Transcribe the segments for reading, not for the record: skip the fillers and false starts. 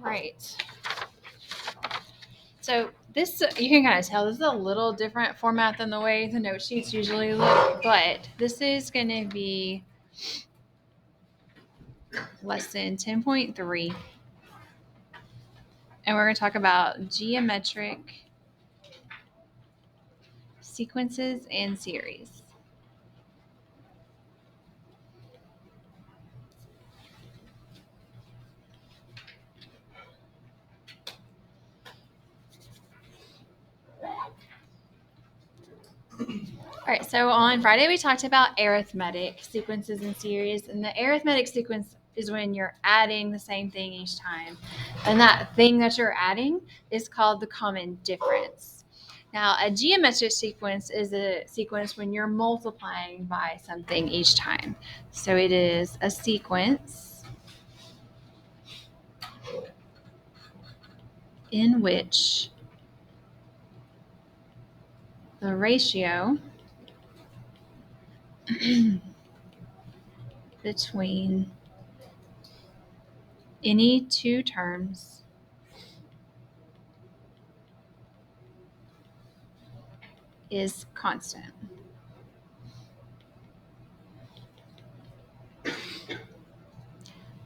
right. So this, you can kind of tell, this is a little different format than the way the note sheets usually look, but this is going to be lesson 10.3. And we're going to talk about geometric sequences and series. All right, so on Friday we talked about arithmetic sequences and series, and the arithmetic sequence is when you're adding the same thing each time, and that thing that you're adding is called the common difference. Now, a geometric sequence is a sequence when you're multiplying by something each time. So it is a sequence in which the ratio between any two terms is constant.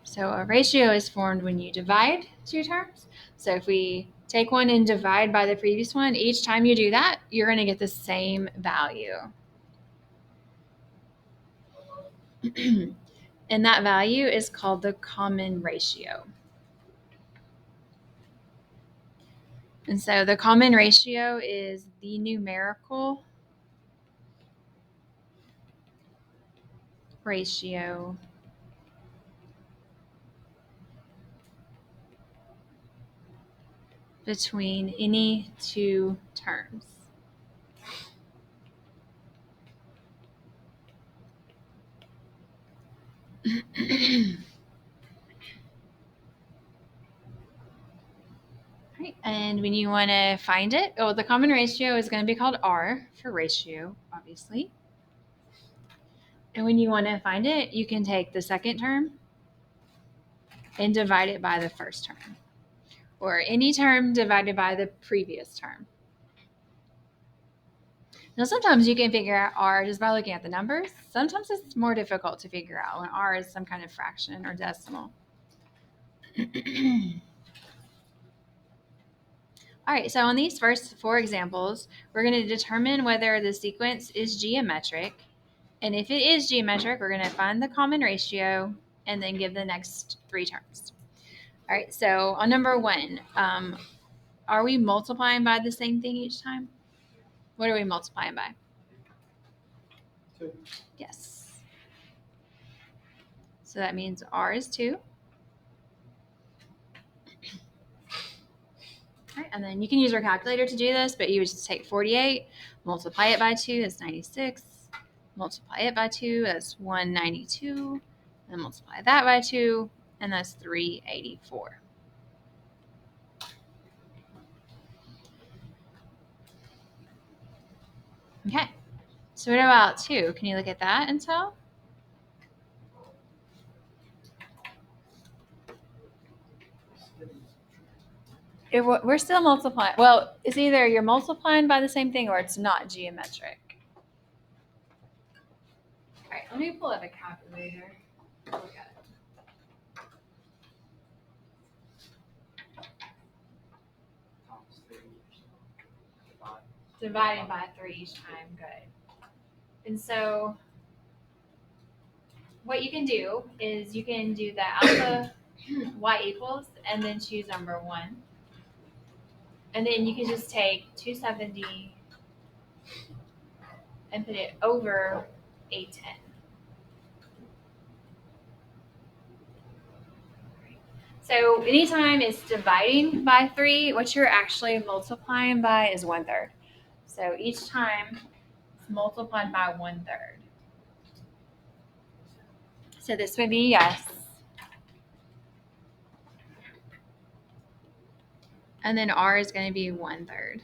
So a ratio is formed when you divide two terms. So if we take one and divide by the previous one, each time you do that, you're going to get the same value. And that value is called the common ratio. And so the common ratio is the numerical ratio between any two terms. Right. And when you want to find it, the common ratio is going to be called R for ratio, obviously. And when you want to find it, you can take the second term and divide it by the first term, or any term divided by the previous term. Now, sometimes you can figure out R just by looking at the numbers. Sometimes it's more difficult to figure out when R is some kind of fraction or decimal. All right, so on these first four examples, we're going to determine whether the sequence is geometric. And if it is geometric, we're going to find the common ratio and then give the next three terms. All right, so on number one, are we multiplying by the same thing each time? What are we multiplying by? 2. Yes. So that means R is 2. All right, and then you can use your calculator to do this, but you would just take 48, multiply it by 2, that's 96. Multiply it by 2, that's 192. And multiply that by 2, and that's 384. Okay, so what about 2? Can you look at that and tell? We're still multiplying. Well, it's either you're multiplying by the same thing or it's not geometric. All right, let me pull up a calculator. Look at it. Dividing by 3 each time, good. And so what you can do is you can do the alpha y equals and then choose number 1. And then you can just take 270 and put it over 810. So anytime it's dividing by 3, what you're actually multiplying by is 1/3. So each time it's multiplied by 1/3. So this would be yes. And then R is going to be 1/3.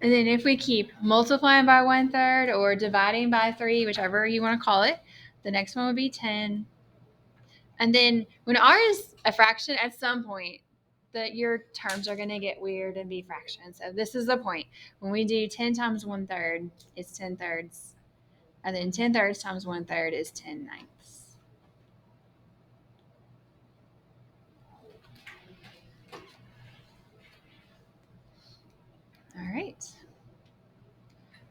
And then if we keep multiplying by 1/3 or dividing by 3, whichever you want to call it, the next one would be 10. And then when r is a fraction, at some point, your terms are going to get weird and be fractions. So this is the point. When we do 10 times 1/3, it's 10 thirds. And then 10 thirds times 1/3 is 10 ninths. All right.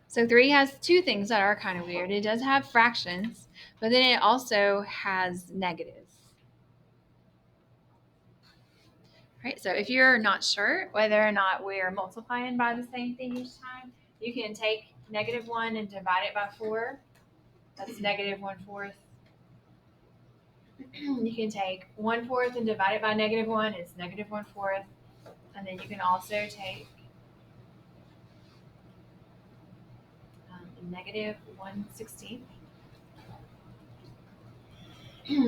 So 3 has two things that are kind of weird. It does have fractions, but then it also has negatives. Right, so if you're not sure whether or not we're multiplying by the same thing each time, you can take -1 and divide it by 4. That's -1/4. You can take 1/4 and divide it by -1. It's -1/4. And then you can also take -1/16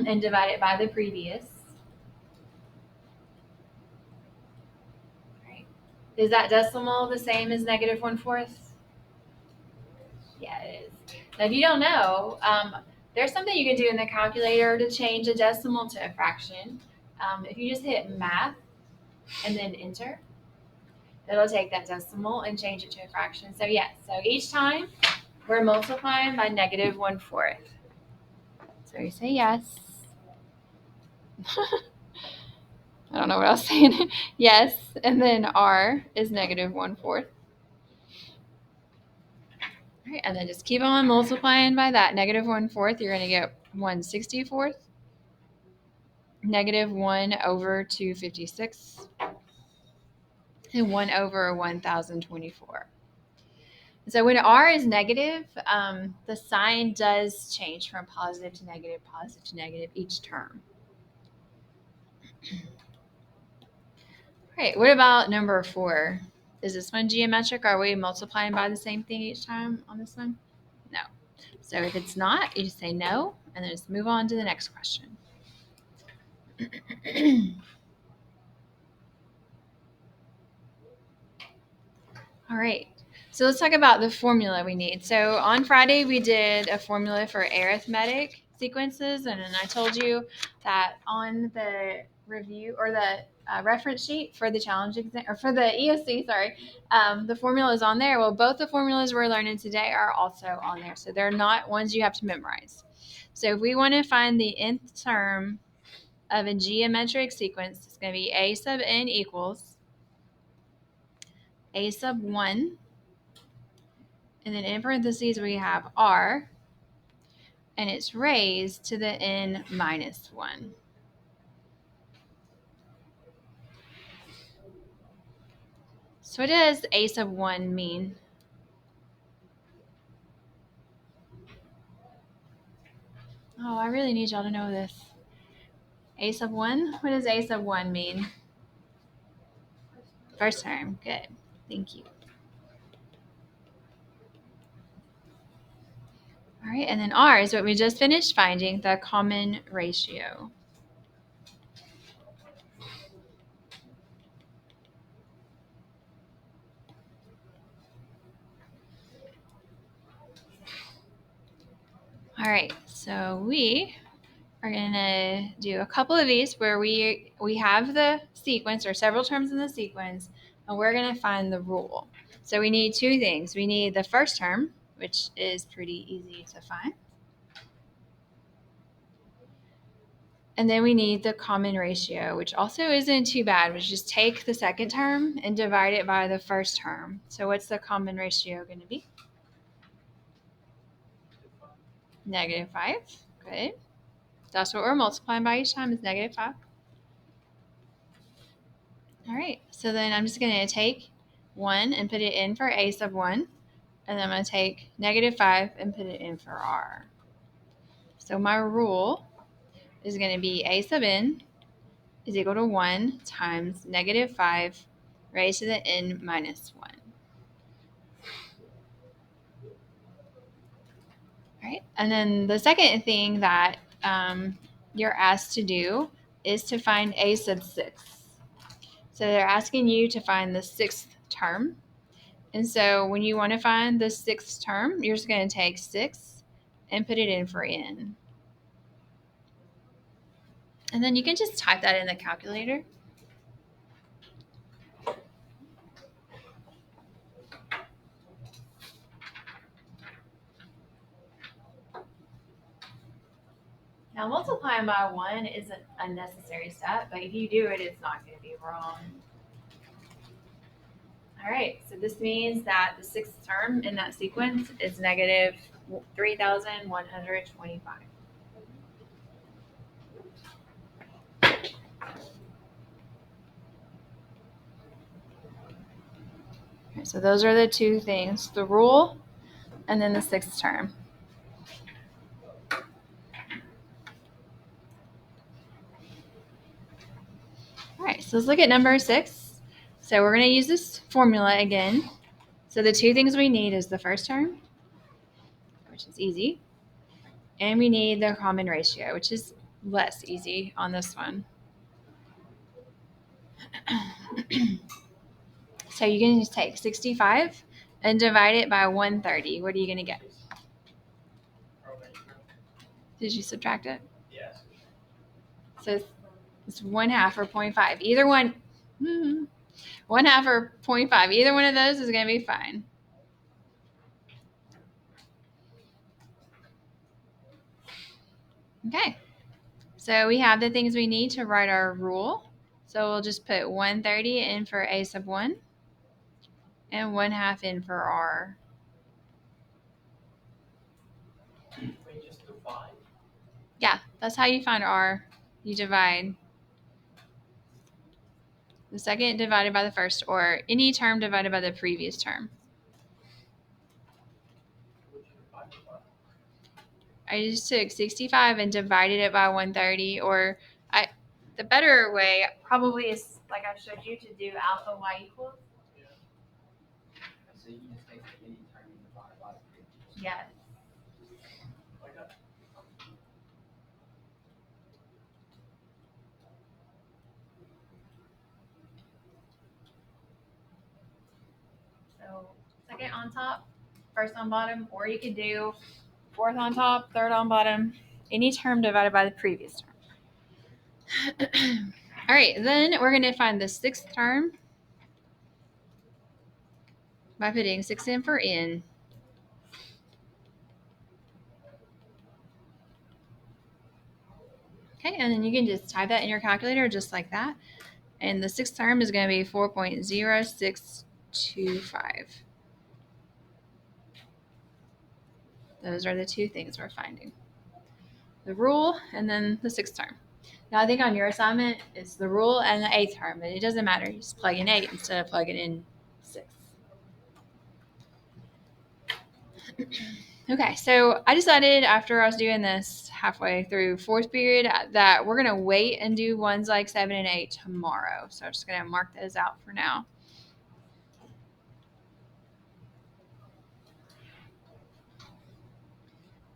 and divide it by the previous. Right. Is that decimal the same as -1/4? Yeah, it is. Now, if you don't know, there's something you can do in the calculator to change a decimal to a fraction. If you just hit math and then enter, it'll take that decimal and change it to a fraction. So yes, so each time we're multiplying by -1/4. So you say yes. I don't know what I was saying. Yes, and then r is -1/4. All right, and then just keep on multiplying by that. -1/4, you're going to get 1/64. -1/256. And 1/1024. So when r is negative, the sign does change from positive to negative each term. All right, what about number 4? Is this one geometric? Are we multiplying by the same thing each time on this one? No. So if it's not, you just say no, and then just move on to the next question. All right. So let's talk about the formula we need. So on Friday, we did a formula for arithmetic sequences, and then I told you that on the review or the reference sheet for the challenge exam or for the EOC, the formula is on there. Well, both the formulas we're learning today are also on there, so they're not ones you have to memorize. So if we want to find the nth term of a geometric sequence, it's going to be a sub n equals a sub 1. And then in parentheses, we have r, and it's raised to the n minus 1. So what does a sub 1 mean? Oh, I really need y'all to know this. A sub 1? What does a sub 1 mean? First term. Good. Thank you. All right, and then r is what we just finished finding, the common ratio. All right, so we are going to do a couple of these where we have the sequence or several terms in the sequence, and we're going to find the rule. So we need two things. We need the first term, which is pretty easy to find. And then we need the common ratio, which also isn't too bad. We just take the second term and divide it by the first term. So what's the common ratio going to be? -5. Good. That's what we're multiplying by each time is -5. All right. So then I'm just going to take 1 and put it in for a sub 1. And then I'm going to take -5 and put it in for r. So my rule is going to be a sub n is equal to 1 times -5 raised to the n minus 1. All right. And then the second thing that you're asked to do is to find a sub 6. So they're asking you to find the sixth term. And so when you want to find the sixth term, you're just going to take 6 and put it in for n. And then you can just type that in the calculator. Now, multiplying by 1 is an unnecessary step, but if you do it, it's not going to be wrong. All right, so this means that the sixth term in that sequence is negative 3,125. Okay, so those are the two things, the rule and then the sixth term. All right, so let's look at number 6. So we're going to use this formula again. So the two things we need is the first term, which is easy, and we need the common ratio, which is less easy on this one. So you can just take 65 and divide it by 130. What are you going to get? Did you subtract it? Yes. So it's 1/2 or 0.5. Either one, 1/2 or 0.5. Either one of those is going to be fine. Okay. So we have the things we need to write our rule. So we'll just put 130 in for a sub 1 and 1/2 in for r. We just divide. Yeah, that's how you find r. You divide the second divided by the first, or any term divided by the previous term. Would you divide it by? I just took 65 and divided it by 130, or the better way probably is like I showed you to do alpha y equals. Yeah. So you can just take any term and divide by the previous. Yes. Like that. So second on top, first on bottom, or you could do fourth on top, third on bottom, any term divided by the previous term. All right, then we're going to find the sixth term by putting 6 in for n. Okay, and then you can just type that in your calculator just like that. And the sixth term is going to be 4.0625. Those are the two things we're finding. The rule and then the sixth term. Now I think on your assignment it's the rule and the eighth term, but it doesn't matter. You just plug in 8 instead of plugging in 6. Okay, so I decided after I was doing this halfway through fourth period that we're going to wait and do ones like 7 and 8 tomorrow. So I'm just going to mark those out for now.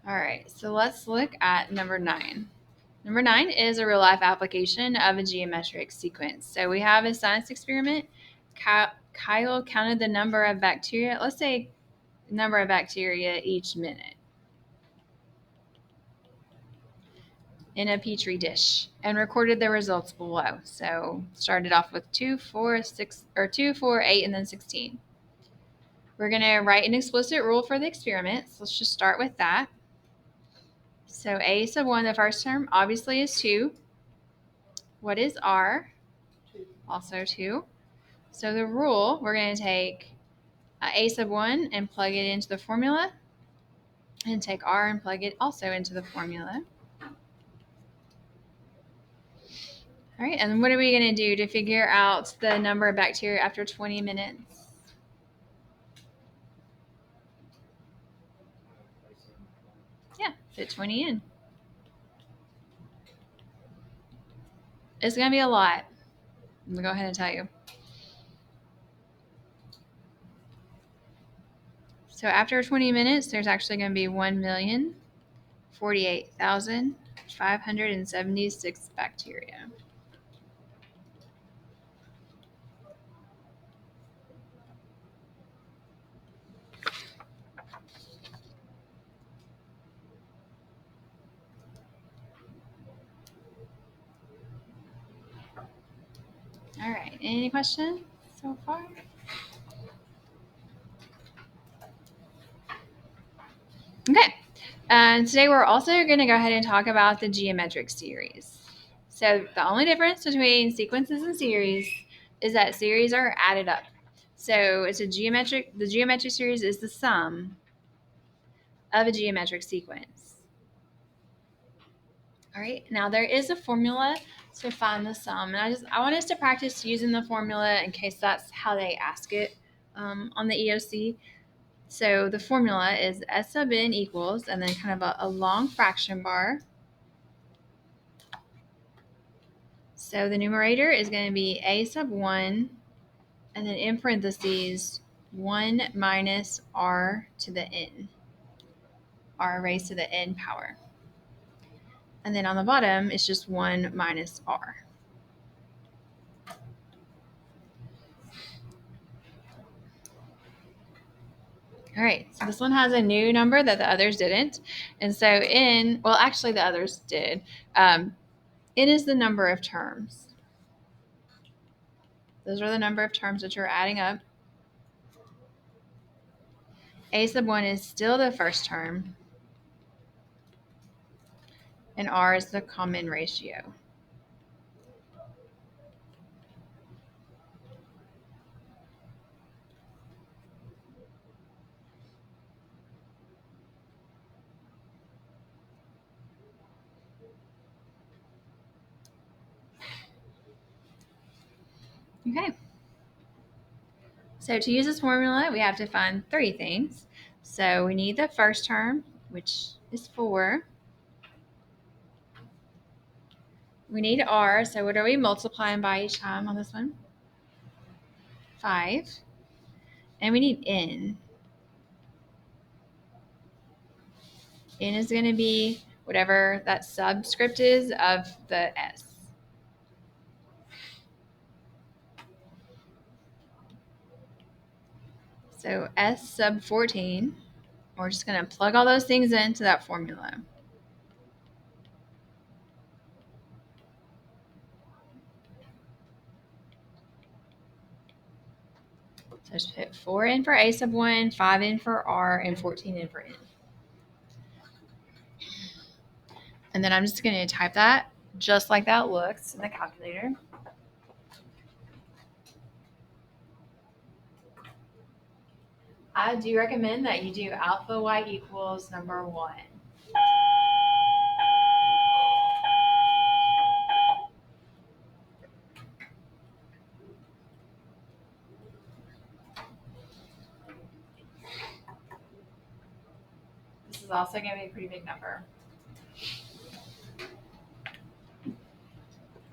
All right, so let's look at number 9. Number 9 is a real-life application of a geometric sequence. So we have a science experiment. Kyle counted the number of bacteria. Let's say number of bacteria each minute in a petri dish and recorded the results below. So started off with 2, 4, 6, or 2, 4, 8, and then 16. We're going to write an explicit rule for the experiment. So let's just start with that. So a sub 1, the first term, obviously is 2. What is r? 2. Also 2. So the rule, we're going to take a sub 1 and plug it into the formula, and take r and plug it also into the formula. All right, and then what are we going to do to figure out the number of bacteria after 20 minutes? Yeah, fit 20 in. It's going to be a lot. I'm going to go ahead and tell you. So after 20 minutes, there's actually going to be 1,048,576 bacteria. All right, any questions so far? Okay, and today we're also going to go ahead and talk about the geometric series. So the only difference between sequences and series is that series are added up. So it's the geometric series is the sum of a geometric sequence. All right, now there is a formula to find the sum, and I want us to practice using the formula in case that's how they ask it on the EOC. So the formula is S sub n equals, and then kind of a long fraction bar. So the numerator is going to be a sub 1, and then in parentheses, 1 minus r to the n, r raised to the n power. And then on the bottom, it's just 1 minus r. All right, so this one has a new number that the others didn't. And so actually the others did. N is the number of terms. Those are the number of terms that you're adding up. A sub 1 is still the first term. And r is the common ratio. Okay. So to use this formula, we have to find three things. So we need the first term, which is 4. We need r, so what are we multiplying by each time on this one? 5. And we need n. N is going to be whatever that subscript is of the s. So s sub 14, we're just going to plug all those things into that formula. So just put 4 in for a sub 1, 5 in for r, and 14 in for n. And then I'm just going to type that just like that looks in the calculator. I do recommend that you do alpha y equals number 1. This is also going to be a pretty big number.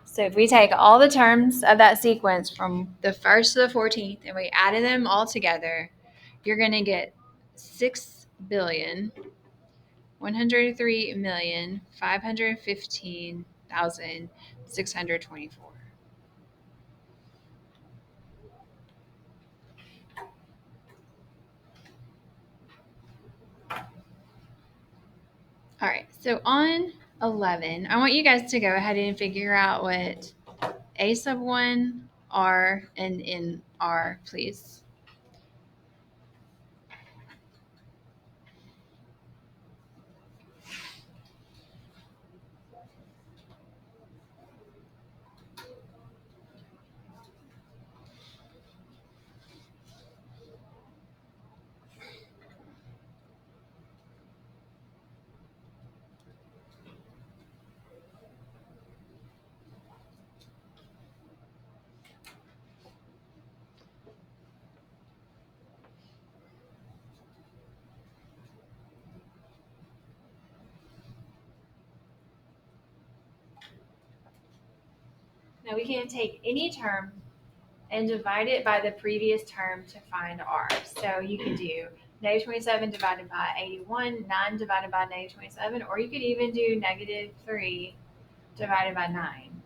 So if we take all the terms of that sequence from the 1st to the 14th and we added them all together, you're going to get 6,103,515,624. All right, so on 11, I want you guys to go ahead and figure out what a sub 1, r, and n are, please. Now we can take any term and divide it by the previous term to find r. So you can do negative 27 divided by 81, 9 divided by negative 27, or you could even do negative 3 divided by 9.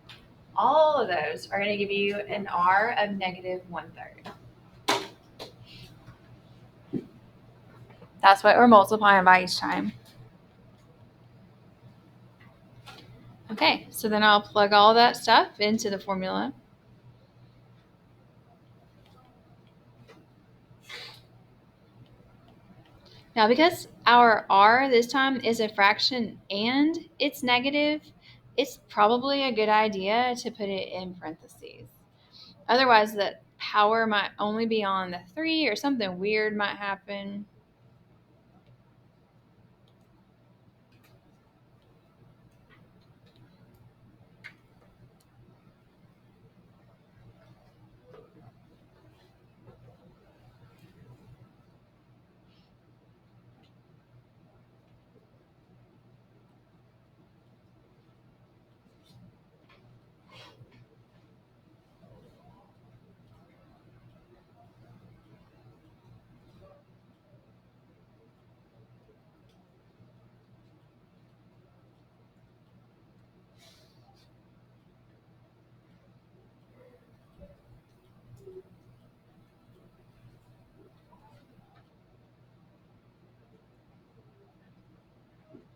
All of those are going to give you an r of negative 1/3. That's what we're multiplying by each time. Okay, so then I'll plug all that stuff into the formula. Now, because our r this time is a fraction and it's negative, it's probably a good idea to put it in parentheses. Otherwise, the power might only be on the 3 or something weird might happen.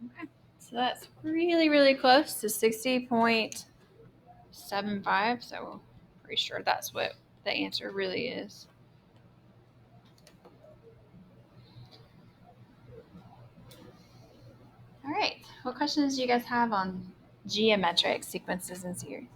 Okay. So that's really, really close to 60.75. So pretty sure that's what the answer really is. All right. What questions do you guys have on geometric sequences and series?